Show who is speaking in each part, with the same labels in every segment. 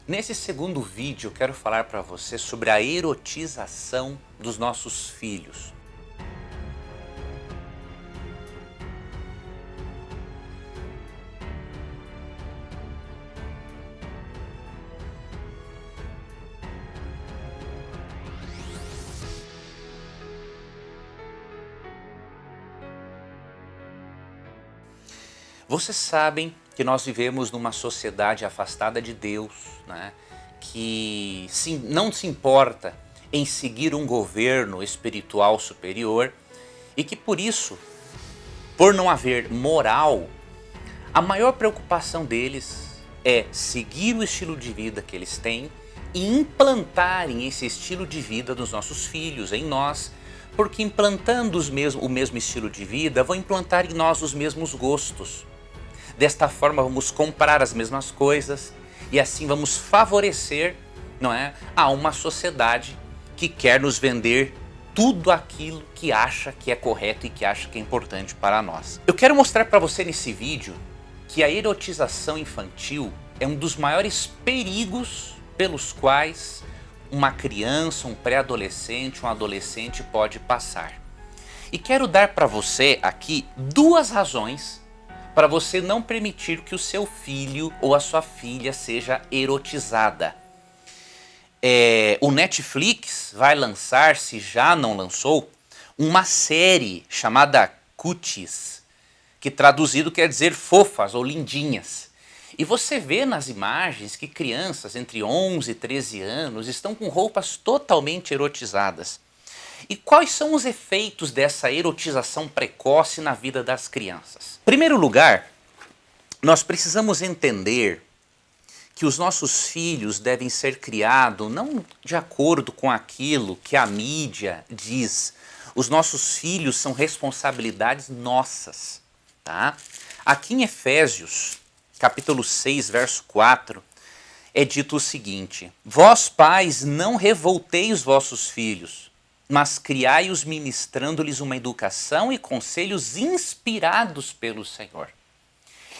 Speaker 1: Nesse segundo vídeo eu quero falar para você sobre a erotização dos nossos filhos. Vocês sabem que nós vivemos numa sociedade afastada de Deus, né? Que não se importa em seguir um governo espiritual superior e que por isso, por não haver moral, a maior preocupação deles é seguir o estilo de vida que eles têm e implantarem esse estilo de vida nos nossos filhos, em nós, porque implantando o mesmo estilo de vida, vão implantar em nós os mesmos gostos. Desta forma vamos comprar as mesmas coisas e assim vamos favorecer, não é, a uma sociedade que quer nos vender tudo aquilo que acha que é correto e que acha que é importante para nós. Eu quero mostrar para você nesse vídeo que a erotização infantil é um dos maiores perigos pelos quais uma criança, um pré-adolescente, um adolescente pode passar. E quero dar para você aqui duas razões para você não permitir que o seu filho ou a sua filha seja erotizada. O Netflix vai lançar, se já não lançou, uma série chamada Cuties, que traduzido quer dizer fofas ou lindinhas. E você vê nas imagens que crianças entre 11 e 13 anos estão com roupas totalmente erotizadas. E quais são os efeitos dessa erotização precoce na vida das crianças? Em primeiro lugar, nós precisamos entender que os nossos filhos devem ser criados não de acordo com aquilo que a mídia diz. Os nossos filhos são responsabilidades nossas. Tá? Aqui em Efésios, capítulo 6, verso 4, é dito o seguinte: Vós, pais, não revoltei os vossos filhos, mas criai-os ministrando-lhes uma educação e conselhos inspirados pelo Senhor.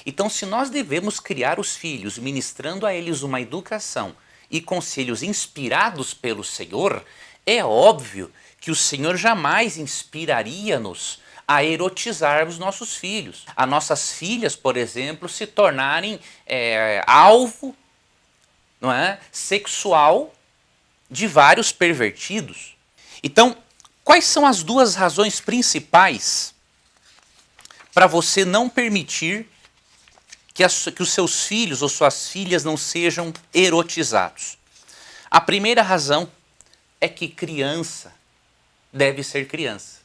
Speaker 1: Então, se nós devemos criar os filhos ministrando a eles uma educação e conselhos inspirados pelo Senhor, é óbvio que o Senhor jamais inspiraria-nos a erotizar os nossos filhos. As nossas filhas, por exemplo, se tornarem alvo, não é, sexual de vários pervertidos. Então, quais são as duas razões principais para você não permitir que os seus filhos ou suas filhas não sejam erotizados? A primeira razão é que criança deve ser criança.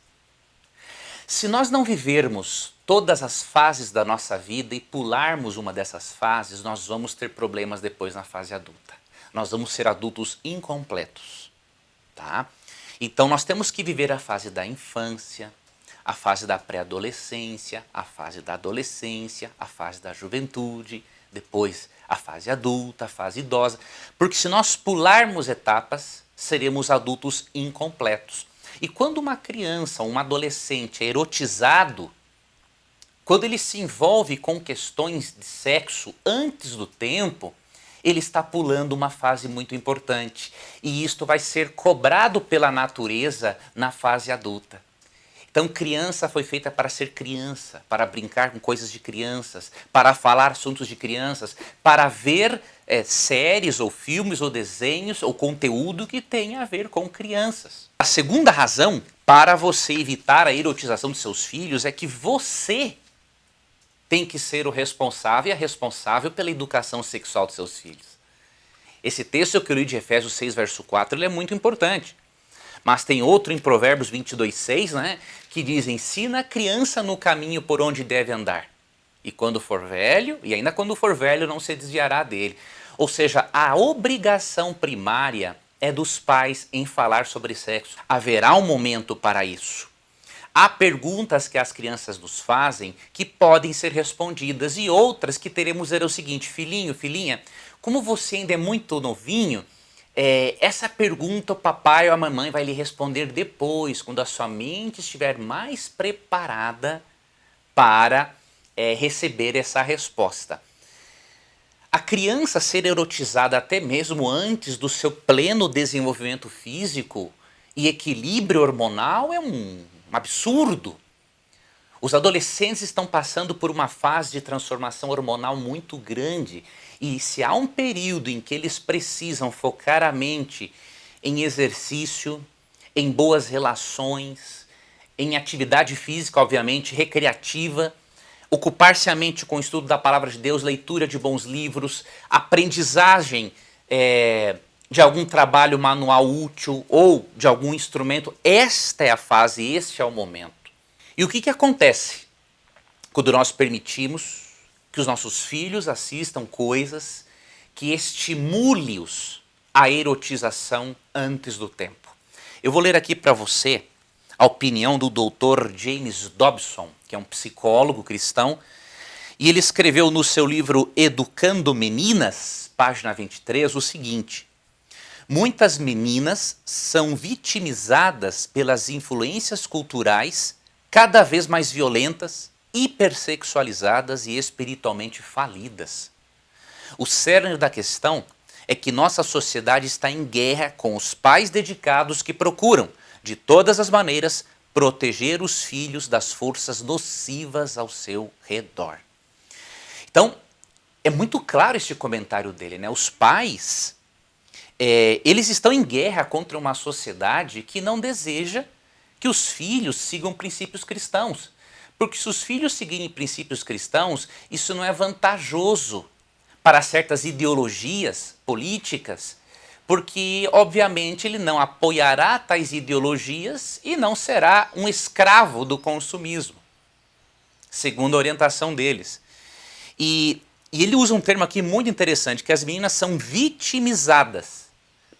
Speaker 1: Se nós não vivermos todas as fases da nossa vida e pularmos uma dessas fases, nós vamos ter problemas depois na fase adulta. Nós vamos ser adultos incompletos, tá? Então nós temos que viver a fase da infância, a fase da pré-adolescência, a fase da adolescência, a fase da juventude, depois a fase adulta, a fase idosa, porque se nós pularmos etapas, seremos adultos incompletos. E quando uma criança, um adolescente é erotizado, quando ele se envolve com questões de sexo antes do tempo, ele está pulando uma fase muito importante. E isto vai ser cobrado pela natureza na fase adulta. Então, criança foi feita para ser criança, para brincar com coisas de crianças, para falar assuntos de crianças, para ver séries ou filmes ou desenhos ou conteúdo que tenha a ver com crianças. A segunda razão para você evitar a erotização de seus filhos é que você tem que ser o responsável e a responsável pela educação sexual de seus filhos. Esse texto que eu li de Efésios 6, verso 4, ele é muito importante. Mas tem outro em Provérbios 22:6, né, que diz: ensina a criança no caminho por onde deve andar. E quando for velho, e ainda quando for velho, não se desviará dele. Ou seja, a obrigação primária é dos pais em falar sobre sexo. Haverá um momento para isso. Há perguntas que as crianças nos fazem que podem ser respondidas e outras que teremos dizer o seguinte: filhinho, filhinha, como você ainda é muito novinho, essa pergunta o papai ou a mamãe vai lhe responder depois, quando a sua mente estiver mais preparada para receber essa resposta. A criança ser erotizada até mesmo antes do seu pleno desenvolvimento físico e equilíbrio hormonal é um absurdo. Os adolescentes estão passando por uma fase de transformação hormonal muito grande e se há um período em que eles precisam focar a mente em exercício, em boas relações, em atividade física, obviamente, recreativa, ocupar-se a mente com o estudo da palavra de Deus, leitura de bons livros, aprendizagem de algum trabalho manual útil ou de algum instrumento, esta é a fase, este é o momento. E o que acontece quando nós permitimos que os nossos filhos assistam coisas que estimule-os à erotização antes do tempo? Eu vou ler aqui para você a opinião do Dr. James Dobson, que é um psicólogo cristão, e ele escreveu no seu livro Educando Meninas, página 23, o seguinte: muitas meninas são vitimizadas pelas influências culturais cada vez mais violentas, hipersexualizadas e espiritualmente falidas. O cerne da questão é que nossa sociedade está em guerra com os pais dedicados que procuram, de todas as maneiras, proteger os filhos das forças nocivas ao seu redor. Então, é muito claro este comentário dele, né? Os pais, eles estão em guerra contra uma sociedade que não deseja que os filhos sigam princípios cristãos. Porque se os filhos seguirem princípios cristãos, isso não é vantajoso para certas ideologias políticas, porque, obviamente, ele não apoiará tais ideologias e não será um escravo do consumismo, segundo a orientação deles. E ele usa um termo aqui muito interessante, que as meninas são vitimizadas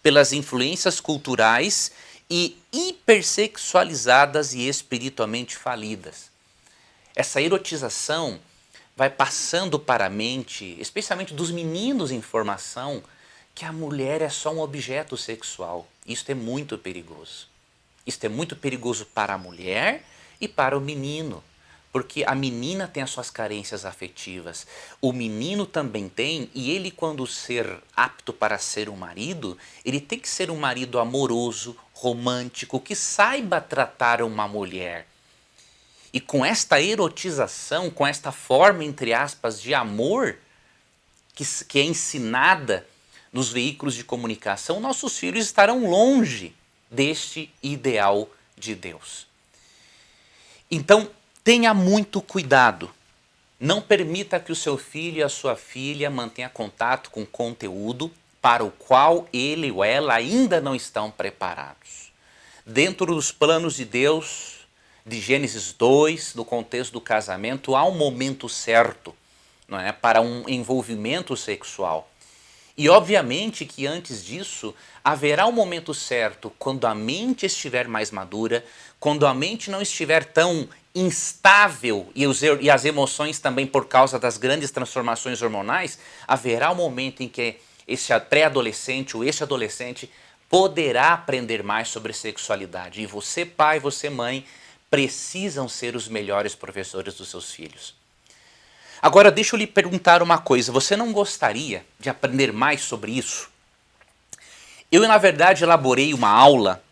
Speaker 1: pelas influências culturais e hipersexualizadas e espiritualmente falidas. Essa erotização vai passando para a mente, especialmente dos meninos em formação, que a mulher é só um objeto sexual. Isto é muito perigoso. Isto é muito perigoso para a mulher e para o menino, porque a menina tem as suas carências afetivas, o menino também tem, e ele, quando ser apto para ser um marido, ele tem que ser um marido amoroso, romântico, que saiba tratar uma mulher. E com esta erotização, com esta forma, entre aspas, de amor, que é ensinada nos veículos de comunicação, nossos filhos estarão longe deste ideal de Deus. Então, tenha muito cuidado. Não permita que o seu filho e a sua filha mantenham contato com conteúdo para o qual ele ou ela ainda não estão preparados. Dentro dos planos de Deus, de Gênesis 2, no contexto do casamento, há um momento certo, não é, para um envolvimento sexual. E obviamente que antes disso haverá um momento certo quando a mente estiver mais madura, quando a mente não estiver tão instável e as emoções também por causa das grandes transformações hormonais, haverá um momento em que esse pré-adolescente ou este adolescente poderá aprender mais sobre sexualidade. E você, pai, você, mãe, precisam ser os melhores professores dos seus filhos. Agora, deixa eu lhe perguntar uma coisa. Você não gostaria de aprender mais sobre isso? Eu, na verdade, elaborei uma aula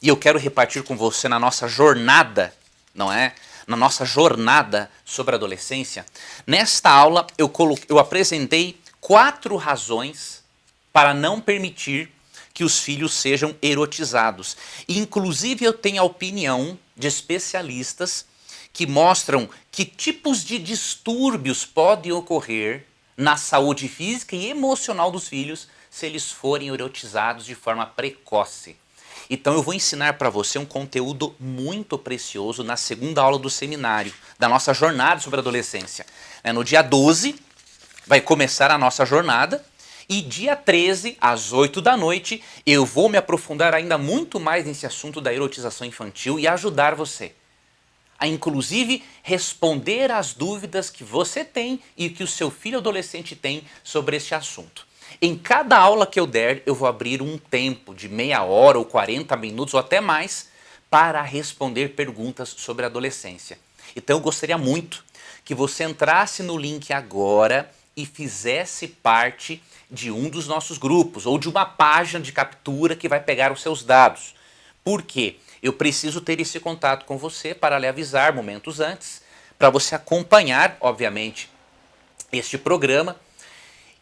Speaker 1: e eu quero repartir com você na nossa jornada, não é? Na nossa jornada sobre a adolescência. Nesta aula, eu apresentei 4 razões para não permitir que os filhos sejam erotizados. E, inclusive, eu tenho a opinião de especialistas que mostram que tipos de distúrbios podem ocorrer na saúde física e emocional dos filhos se eles forem erotizados de forma precoce. Então eu vou ensinar para você um conteúdo muito precioso na segunda aula do seminário, da nossa jornada sobre a adolescência. No dia 12 vai começar a nossa jornada e dia 13, às 8 da noite, eu vou me aprofundar ainda muito mais nesse assunto da erotização infantil e ajudar você a, inclusive, responder às dúvidas que você tem e que o seu filho adolescente tem sobre este assunto. Em cada aula que eu der, eu vou abrir um tempo de meia hora ou 40 minutos ou até mais para responder perguntas sobre a adolescência. Então eu gostaria muito que você entrasse no link agora e fizesse parte de um dos nossos grupos ou de uma página de captura que vai pegar os seus dados. Por quê? Eu preciso ter esse contato com você para lhe avisar momentos antes, para você acompanhar, obviamente, este programa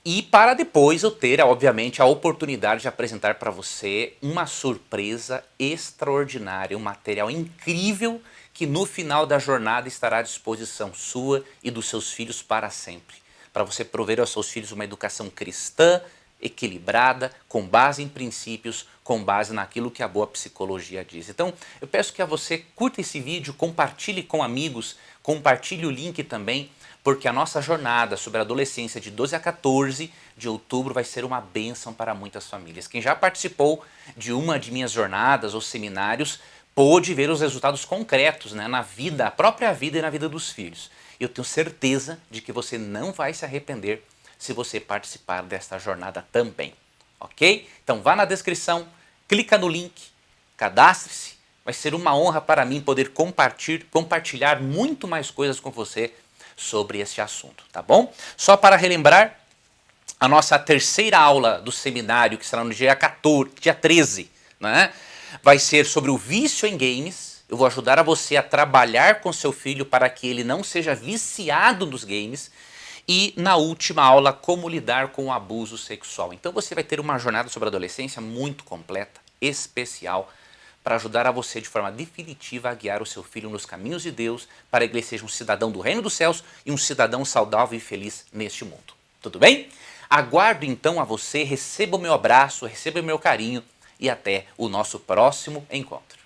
Speaker 1: e para depois eu ter, obviamente, a oportunidade de apresentar para você uma surpresa extraordinária, um material incrível que no final da jornada estará à disposição sua e dos seus filhos para sempre. Para você prover aos seus filhos uma educação cristã, equilibrada, com base em princípios, com base naquilo que a boa psicologia diz. Então, eu peço que você curta esse vídeo, compartilhe com amigos, compartilhe o link também, porque a nossa jornada sobre a adolescência de 12 a 14 de outubro vai ser uma bênção para muitas famílias. Quem já participou de uma de minhas jornadas ou seminários pôde ver os resultados concretos, né, na vida, a própria vida e na vida dos filhos. Eu tenho certeza de que você não vai se arrepender se você participar desta jornada também, ok? Então vá na descrição, clica no link, cadastre-se, vai ser uma honra para mim poder compartilhar muito mais coisas com você sobre este assunto, tá bom? Só para relembrar, a nossa terceira aula do seminário, que será no dia 13, né? Vai ser sobre o vício em games. Eu vou ajudar a você a trabalhar com seu filho para que ele não seja viciado nos games. E na última aula, como lidar com o abuso sexual. Então você vai ter uma jornada sobre a adolescência muito completa, especial, para ajudar a você de forma definitiva a guiar o seu filho nos caminhos de Deus, para que ele seja um cidadão do reino dos céus e um cidadão saudável e feliz neste mundo. Tudo bem? Aguardo então a você, receba o meu abraço, receba o meu carinho e até o nosso próximo encontro.